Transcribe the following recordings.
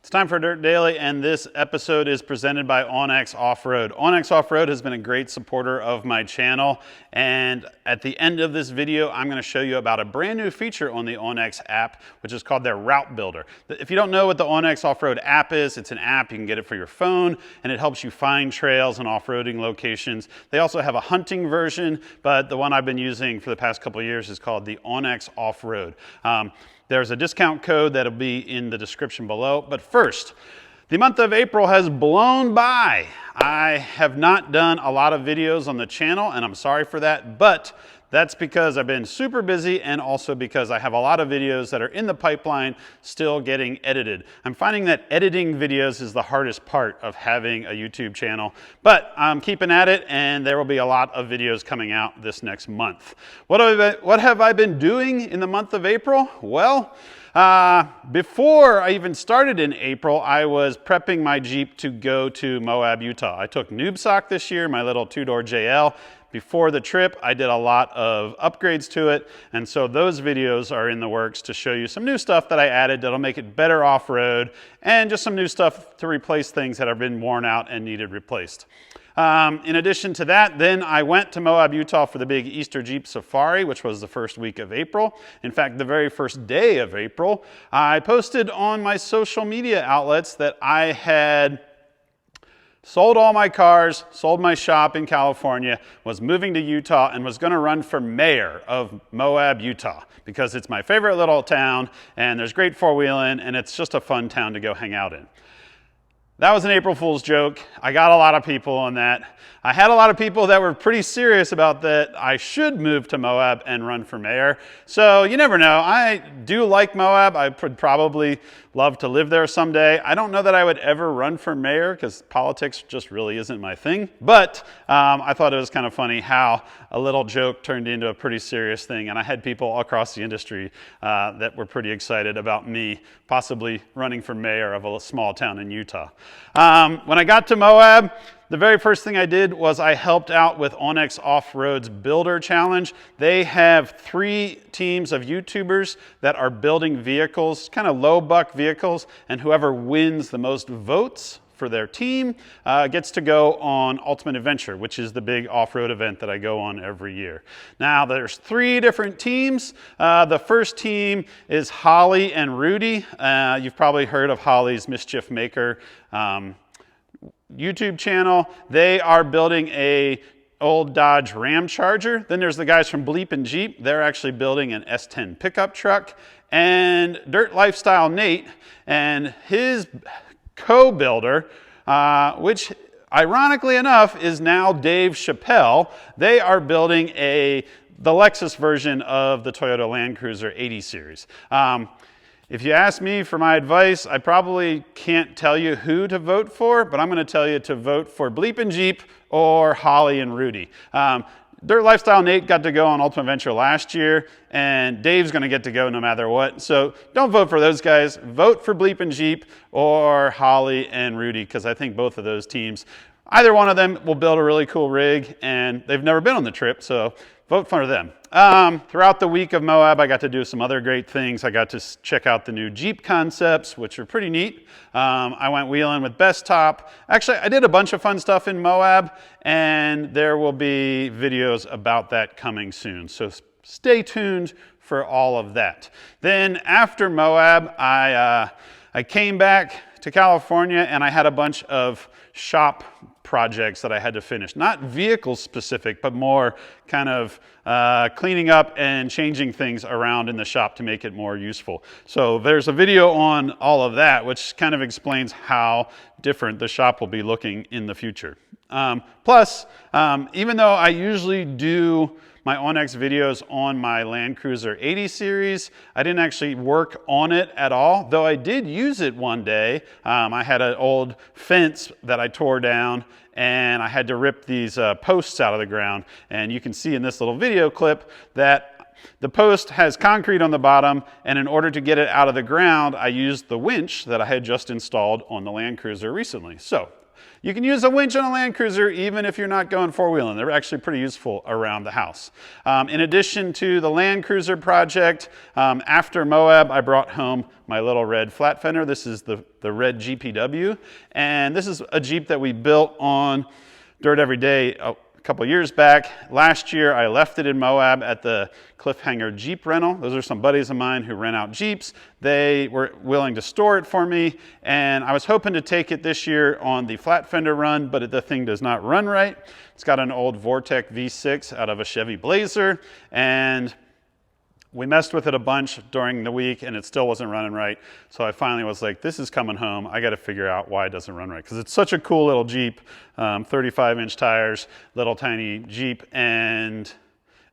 It's time for Dirt Daily, and this episode is presented by onX Off-Road. onX Off-Road has been a great supporter of my channel, and at the end of this video, I'm going to show you about a brand new feature on the onX app, which is called their Route Builder. If you don't know what the onX Off-Road app is, it's an app. You can get it for your phone, and it helps you find trails and off-roading locations. They also have a hunting version, but the one I've been using for the past couple of years is called the onX Off-Road. There's a discount code that'll be in the description below. But first, the month of April has blown by. I have not done a lot of videos on the channel, and I'm sorry for that, but that's because I've been super busy and also because I have a lot of videos that are in the pipeline still getting edited. I'm finding that editing videos is the hardest part of having a YouTube channel, but I'm keeping at it, and there will be a lot of videos coming out this next month. What have I been doing in the month of April? Well, before I even started in April, I was prepping my Jeep to go to Moab, Utah. I took Noob Sock this year, my little two-door JL. Before the trip, I did a lot of upgrades to it, and so those videos are in the works to show you some new stuff that I added that'll make it better off-road, and just some new stuff to replace things that have been worn out and needed replaced. In addition to that, then I went to Moab, Utah for the big Easter Jeep Safari, which was the first week of April. In fact, the very first day of April, I posted on my social media outlets that I had sold all my cars, sold my shop in California, was moving to Utah, and was going to run for mayor of Moab, Utah, because it's my favorite little town, and there's great four-wheeling, and it's just a fun town to go hang out in. That was an April Fool's joke. I got a lot of people on that. I had a lot of people that were pretty serious about that I should move to Moab and run for mayor. So you never know. I do like Moab. I would probably love to live there someday. I don't know that I would ever run for mayor because politics just really isn't my thing. But I thought it was kind of funny how a little joke turned into a pretty serious thing. And I had people across the industry that were pretty excited about me possibly running for mayor of a small town in Utah. When I got to Moab, the very first thing I did was I helped out with onX Off-Road's Builder Challenge. They have 3 teams of YouTubers that are building vehicles, kind of low buck vehicles, and whoever wins the most votes for their team gets to go on Ultimate Adventure, which is the big off-road event that I go on every year. Now, there's 3 different teams. The first team is Holly and Rudy. You've probably heard of Holly's Mischief Maker YouTube channel. They are building a old Dodge Ram Charger. Then there's the guys from Bleep and Jeep. They're actually building an S10 pickup truck. And Dirt Lifestyle Nate and his co-builder, which ironically enough is now Dave Chappelle, they are building the Lexus version of the Toyota Land Cruiser 80 series. If you ask me for my advice, I probably can't tell you who to vote for, but I'm going to tell you to vote for Bleep and Jeep or Holly and Rudy. Dirt Lifestyle Nate got to go on Ultimate Adventure last year, and Dave's going to get to go no matter what. So don't vote for those guys. Vote for Bleep and Jeep or Holly and Rudy, because I think both of those teams, either one of them will build a really cool rig, and they've never been on the trip, so vote for them. Throughout the week of Moab, I got to do some other great things. I got to check out the new Jeep concepts, which are pretty neat. I went wheeling with Best Top. Actually, I did a bunch of fun stuff in Moab, and there will be videos about that coming soon. So stay tuned for all of that. Then after Moab, I came back to California, and I had a bunch of shop projects that I had to finish. Not vehicle specific, but more kind of cleaning up and changing things around in the shop to make it more useful. So there's a video on all of that, which kind of explains how different the shop will be looking in the future. Plus, even though I usually do my onX videos on my Land Cruiser 80 series, I didn't actually work on it at all, though I did use it one day. I had an old fence that I tore down, and I had to rip these posts out of the ground. And you can see in this little video clip that the post has concrete on the bottom, and in order to get it out of the ground, I used the winch that I had just installed on the Land Cruiser recently. So You can use a winch on a Land Cruiser even if you're not going four-wheeling. They're actually pretty useful around the house. In addition to the Land Cruiser project, after Moab, I brought home my little red flat fender. This is the red GPW, and this is a Jeep that we built on Dirt Every Day a couple years back. Last year, I left it in Moab at the Cliffhanger Jeep rental. Those are some buddies of mine who rent out Jeeps. They were willing to store it for me, and I was hoping to take it this year on the flat fender run, but the thing does not run right. It's got an old Vortec V6 out of a Chevy Blazer, and we messed with it a bunch during the week and it still wasn't running right. So I finally was like, this is coming home. I got to figure out why it doesn't run right. Because it's such a cool little Jeep, 35-inch tires, little tiny Jeep, and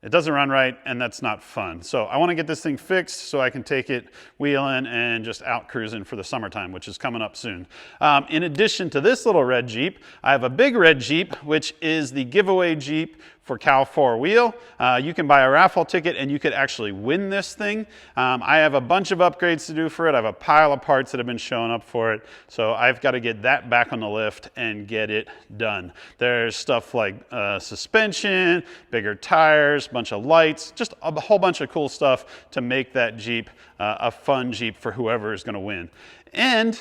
it doesn't run right, and that's not fun. So I want to get this thing fixed so I can take it wheeling and just out cruising for the summertime, which is coming up soon. In addition to this little red Jeep, I have a big red Jeep, which is the giveaway Jeep for Cal 4-Wheel. You can buy a raffle ticket and you could actually win this thing. I have a bunch of upgrades to do for it. I have a pile of parts that have been showing up for it. So I've got to get that back on the lift and get it done. There's stuff like suspension, bigger tires, bunch of lights, just a whole bunch of cool stuff to make that Jeep a fun Jeep for whoever is going to win. And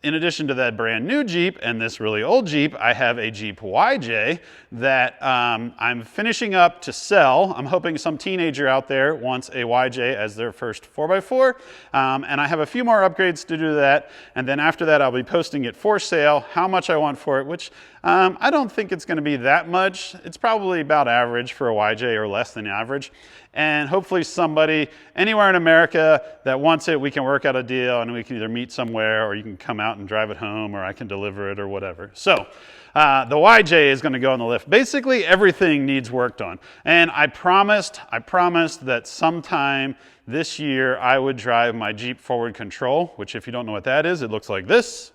in addition to that brand new Jeep and this really old Jeep, I have a Jeep YJ that I'm finishing up to sell. I'm hoping some teenager out there wants a YJ as their first 4x4. And I have a few more upgrades to do that. And then after that, I'll be posting it for sale, how much I want for it, which I don't think it's going to be that much. It's probably about average for a YJ or less than average. And hopefully somebody anywhere in America that wants it, we can work out a deal and we can either meet somewhere or you can come out and drive it home or I can deliver it or whatever. So the YJ is going to go on the lift. Basically everything needs worked on. And I promised that sometime this year I would drive my Jeep Forward Control, which if you don't know what that is, it looks like this.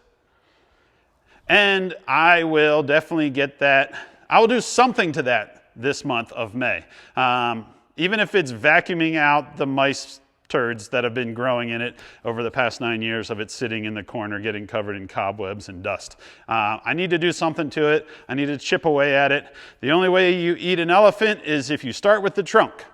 And I will definitely get that. I will do something to that this month of May. Even if it's vacuuming out the mice turds that have been growing in it over the past 9 years of it sitting in the corner getting covered in cobwebs and dust. I need to do something to it. I need to chip away at it. The only way you eat an elephant is if you start with the trunk.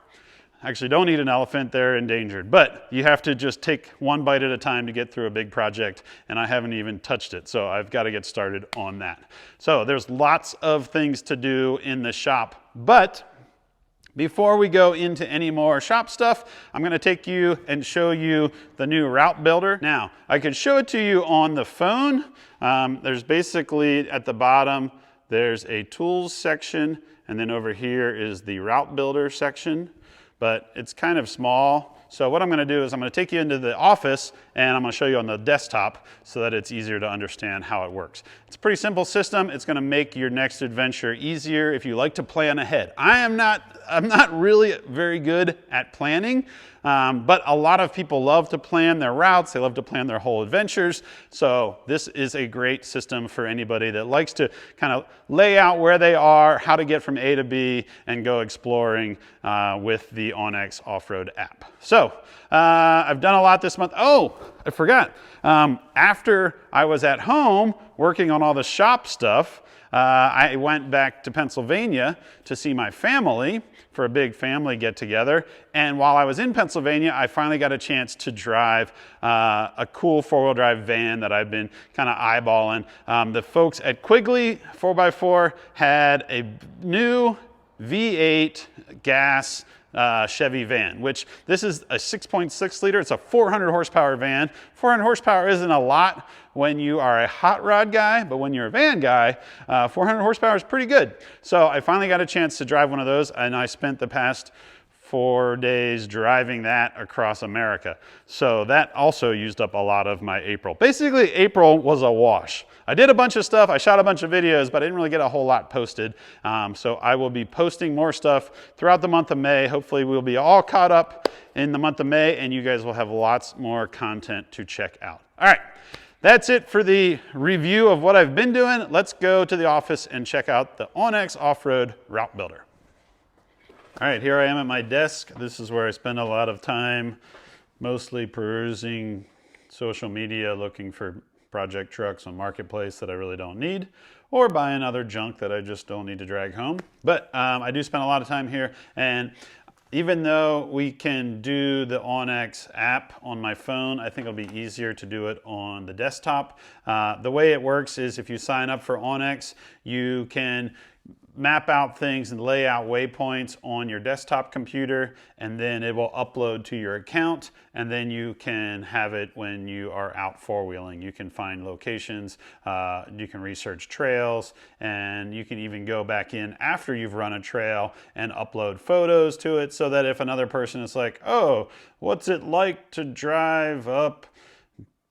Actually, don't eat an elephant, they're endangered. But you have to just take one bite at a time to get through a big project, and I haven't even touched it, so I've got to get started on that. So there's lots of things to do in the shop, but before we go into any more shop stuff, I'm going to take you and show you the new route builder. Now, I could show it to you on the phone. There's basically at the bottom, there's a tools section, and then over here is the route builder section, but it's kind of small. So what I'm going to do is I'm going to take you into the office and I'm going to show you on the desktop so that it's easier to understand how it works. It's a pretty simple system. It's going to make your next adventure easier if you like to plan ahead. I'm not really very good at planning, but a lot of people love to plan their routes. They love to plan their whole adventures. So this is a great system for anybody that likes to kind of lay out where they are, how to get from A to B, and go exploring with the onX off-road app. So I've done a lot this month. Oh, I forgot. After I was at home working on all the shop stuff, I went back to Pennsylvania to see my family for a big family get-together. And while I was in Pennsylvania, I finally got a chance to drive a cool four-wheel drive van that I've been kind of eyeballing. The folks at Quigley 4x4 had a new V8 gas Chevy van, which this is a 6.6 liter. It's a 400 horsepower van. 400 horsepower isn't a lot when you are a hot rod guy, but when you're a van guy, 400 horsepower is pretty good. So I finally got a chance to drive one of those, and I spent the past 4 days driving that across America. So that also used up a lot of my April. Basically, April was a wash. I did a bunch of stuff, I shot a bunch of videos, but I didn't really get a whole lot posted. So I will be posting more stuff throughout the month of May. Hopefully we'll be all caught up in the month of May, and you guys will have lots more content to check out. All right, that's it for the review of what I've been doing. Let's go to the office and check out the onX Off-Road Route Builder. All right, here I am at my desk. This is where I spend a lot of time, mostly perusing social media, looking for project trucks on Marketplace that I really don't need, or buying other junk that I just don't need to drag home. But I do spend a lot of time here, and even though we can do the onX app on my phone, I think it'll be easier to do it on the desktop. The way it works is if you sign up for onX, you can map out things and lay out waypoints on your desktop computer, and then it will upload to your account, and then you can have it when you are out four-wheeling. You can find locations, you can research trails, and you can even go back in after you've run a trail and upload photos to it, so that if another person is like, oh, what's it like to drive up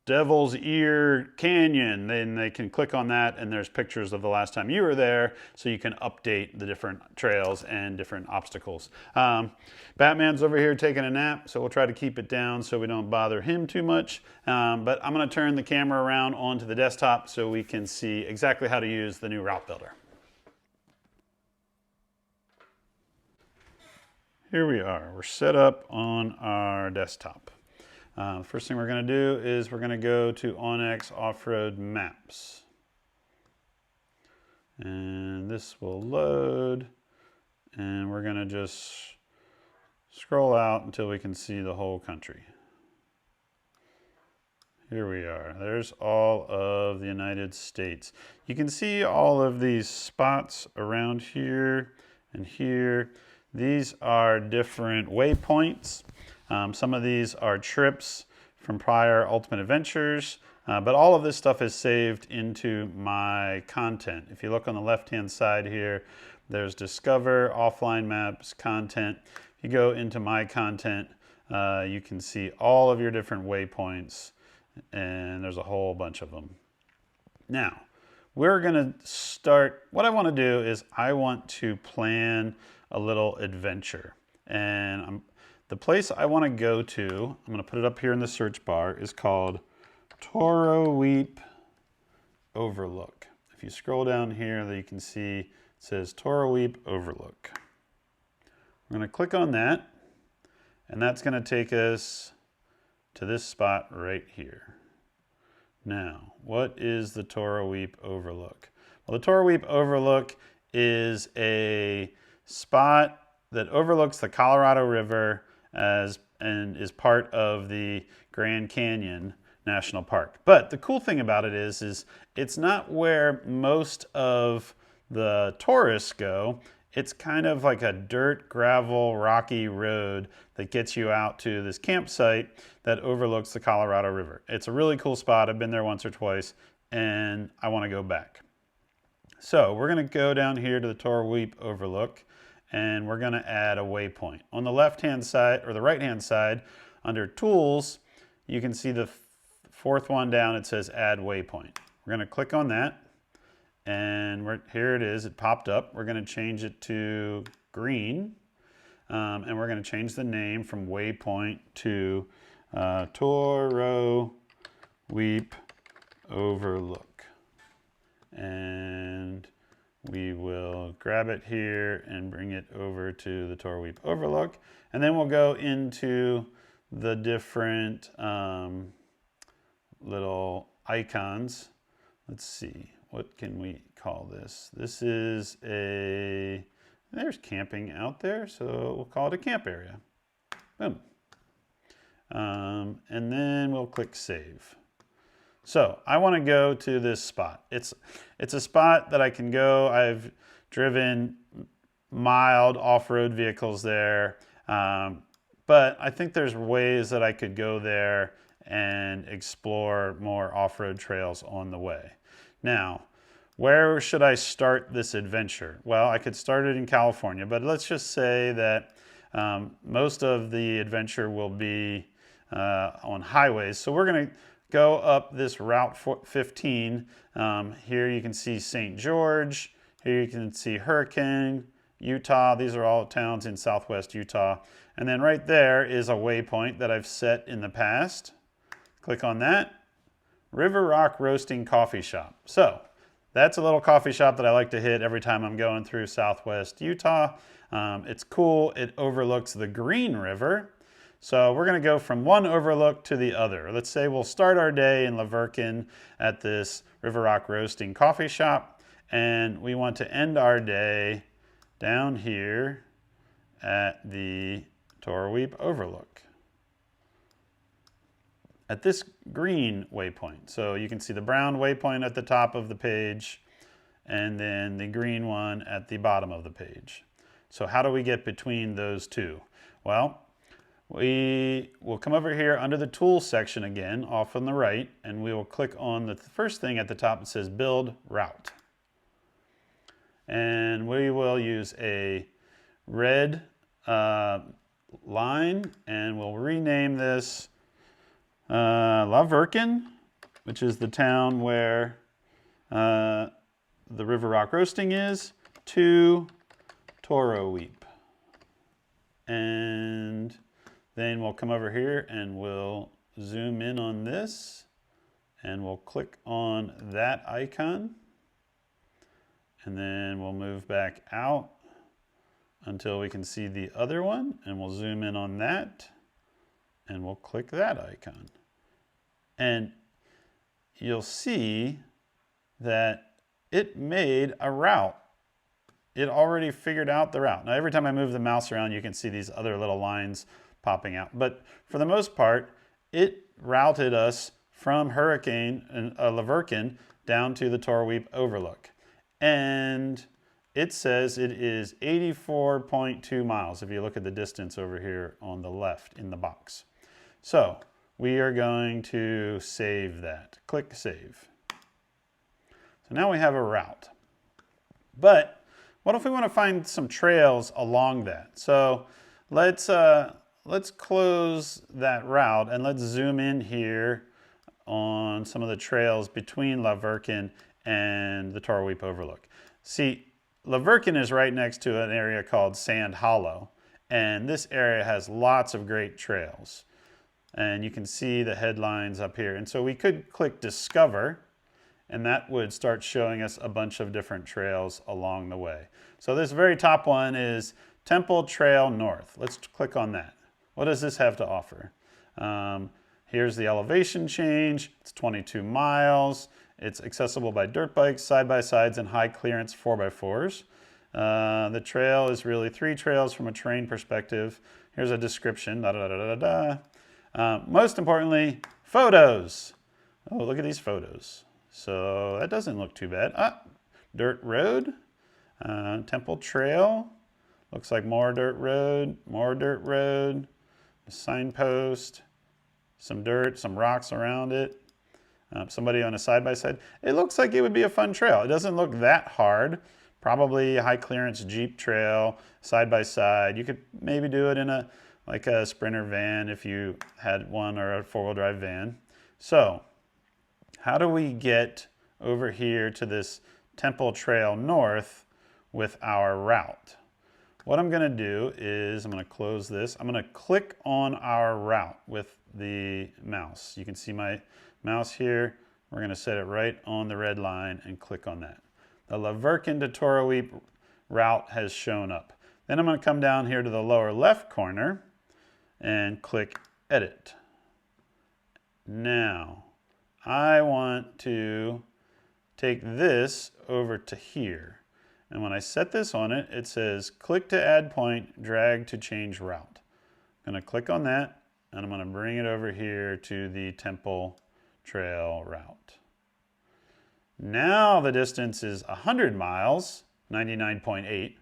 Devil's Ear Canyon, then they can click on that and there's pictures of the last time you were there, so you can update the different trails and different obstacles. Batman's over here taking a nap, so we'll try to keep it down so we don't bother him too much. But I'm going to turn the camera around onto the desktop so we can see exactly how to use the new route builder. Here we are. We're set up on our desktop. First thing we're going to do is we're going to go to onX Off-Road Maps. And this will load. And we're going to just scroll out until we can see the whole country. Here we are. There's all of the United States. You can see all of these spots around here and here. These are different waypoints. Some of these are trips from prior Ultimate Adventures, but all of this stuff is saved into my content. If you look on the left-hand side here, there's Discover, Offline Maps, Content. If you go into my content, you can see all of your different waypoints, and there's a whole bunch of them. Now, we're going to start. What I want to do is I want to plan a little adventure, and the place I want to go to, I'm going to put it up here in the search bar, is called Toroweap Overlook. If you scroll down here, you can see it says Toroweap Overlook. I'm going to click on that, and that's going to take us to this spot right here. Now, what is the Toroweap Overlook? Well, the Toroweap Overlook is a spot that overlooks the Colorado River and is part of the Grand Canyon National Park. But the cool thing about it is it's not where most of the tourists go. It's kind of like a dirt, gravel, rocky road that gets you out to this campsite that overlooks the Colorado River. It's a really cool spot. I've been there once or twice, and I want to go back. So we're going to go down here to the Toroweap Overlook, and we're going to add a waypoint. On the left-hand side, or the right-hand side, under Tools, you can see the fourth one down. It says Add Waypoint. We're going to click on that, and here it is. It popped up. We're going to change it to green, and we're going to change the name from Waypoint to Toroweap Overlook. And we will grab it here and bring it over to the Toroweap Overlook. And then we'll go into the different little icons. Let's see, what can we call this? This is there's camping out there, so we'll call it a camp area. Boom. And then we'll click Save. So I want to go to this spot. It's a spot that I can go. I've driven mild off-road vehicles there, but I think there's ways that I could go there and explore more off-road trails on the way. Now, where should I start this adventure? Well, I could start it in California, but let's just say that most of the adventure will be on highways. So we're going to go up this Route 15. Here you can see St. George. Here you can see Hurricane, Utah. These are all towns in southwest Utah. And then right there is a waypoint that I've set in the past. Click on that. River Rock Roasting Coffee Shop. So that's a little coffee shop that I like to hit every time I'm going through southwest Utah. It's cool. It overlooks the Green River. So we're going to go from one overlook to the other. Let's say we'll start our day in La Verkin at this River Rock Roasting coffee shop, and we want to end our day down here at the Torweep Overlook, at this green waypoint. So you can see the brown waypoint at the top of the page, and then the green one at the bottom of the page. So how do we get between those two? Well, we will come over here under the Tools section again, off on the right, and we will click on the first thing at the top that says Build Route. And we will use a red line, and we'll rename this La Verkin, which is the town where the River Rock Roasting is, to Torweep. And then we'll come over here and we'll zoom in on this, and we'll click on that icon, and then we'll move back out until we can see the other one, and we'll zoom in on that, and we'll click that icon. And you'll see that it made a route. It already figured out the route. Now every time I move the mouse around, you can see these other little lines popping out. But for the most part, it routed us from La Verkin down to the Torweep Overlook. And it says it is 84.2 miles if you look at the distance over here on the left in the box. So we are going to save that. Click Save. So now we have a route. But what if we want to find some trails along that? So let's close that route and let's zoom in here on some of the trails between La Verkin and the Torweep Overlook. See, La Verkin is right next to an area called Sand Hollow, and this area has lots of great trails. And you can see the headlines up here. And so we could click Discover, and that would start showing us a bunch of different trails along the way. So this very top one is Temple Trail North. Let's click on that. What does this have to offer? Here's the elevation change. It's 22 miles. It's accessible by dirt bikes, side-by-sides, and high clearance 4x4s. The trail is really 3 trails from a terrain perspective. Here's a description. Most importantly, photos. Oh, look at these photos. So that doesn't look too bad. Dirt road, Temple Trail. Looks like more dirt road, a signpost, some dirt, some rocks around it. Somebody on a side-by-side. It looks like it would be a fun trail. It doesn't look that hard. Probably a high clearance Jeep trail, side-by-side. You could maybe do it in a Sprinter van if you had one, or a 4-wheel drive van. So how do we get over here to this Temple Trail North with our route? What I'm going to do is I'm going to close this. I'm going to click on our route with the mouse. You can see my mouse here. We're going to set it right on the red line and click on that. The La Verkin to Torweep route has shown up. Then I'm going to come down here to the lower left corner and click Edit. Now, I want to take this over to here. And when I set this on it, it says click to add point, drag to change route. I'm going to click on that, and I'm going to bring it over here to the Temple Trail route. Now the distance is 100 miles, 99.8,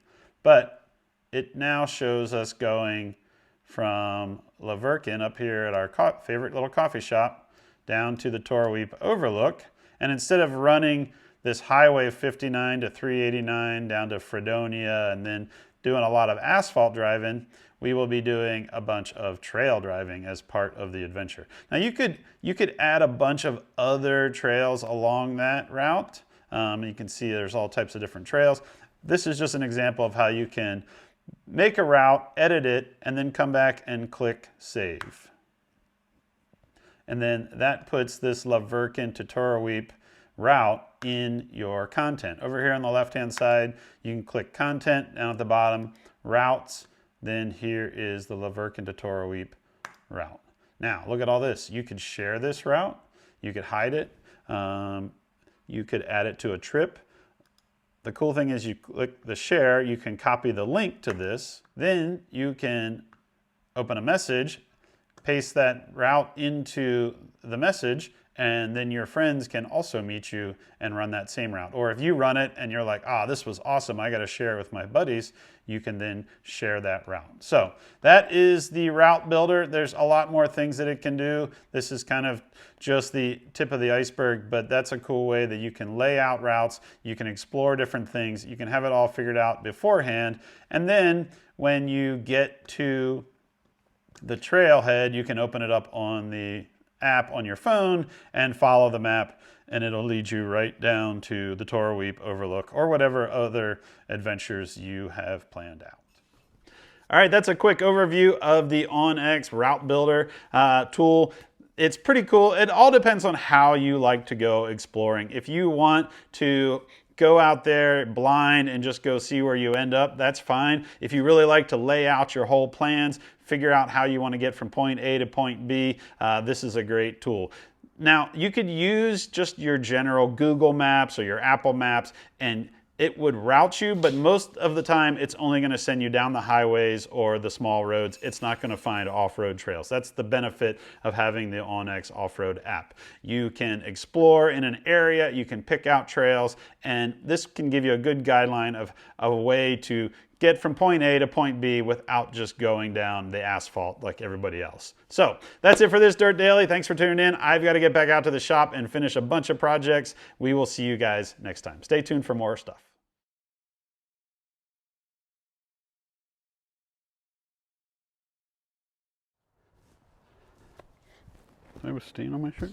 but it now shows us going from La Verkin up here at our favorite little coffee shop down to the Torweep Overlook. And instead of running this Highway 59 to 389 down to Fredonia and then doing a lot of asphalt driving, we will be doing a bunch of trail driving as part of the adventure. Now you could add a bunch of other trails along that route. You can see there's all types of different trails. This is just an example of how you can make a route, edit it, and then come back and click Save. And then that puts this La Verkin to Torweep route in your content. Over here on the left-hand side, you can click Content, down at the bottom, Routes, then here is the La Verkin to Torweep route. Now, look at all this. You could share this route. You could hide it. You could add it to a trip. The cool thing is you click the share, you can copy the link to this. Then you can open a message, paste that route into the message, and then your friends can also meet you and run that same route. Or if you run it and you're like, ah, this was awesome, I got to share it with my buddies, you can then share that route. So that is the route builder. There's a lot more things that it can do. This is kind of just the tip of the iceberg, but that's a cool way that you can lay out routes, you can explore different things, you can have it all figured out beforehand, and then when you get to the trailhead, you can open it up on the app on your phone and follow the map, and it'll lead you right down to the Torweep Overlook or whatever other adventures you have planned out. All right, that's a quick overview of the onX Route Builder tool. It's pretty cool. It all depends on how you like to go exploring. If you want to go out there blind and just go see where you end up, that's fine. If you really like to lay out your whole plans, figure out how you want to get from point A to point B, this is a great tool. Now, you could use just your general Google Maps or your Apple Maps, and it would route you, but most of the time it's only going to send you down the highways or the small roads. It's not going to find off-road trails. That's the benefit of having the onX off-road app. You can explore in an area, you can pick out trails, and this can give you a good guideline of a way to get from point A to point B without just going down the asphalt like everybody else. So that's it for this Dirt Daily. Thanks for tuning in. I've got to get back out to the shop and finish a bunch of projects. We will see you guys next time. Stay tuned for more stuff. I have a stain on my shirt?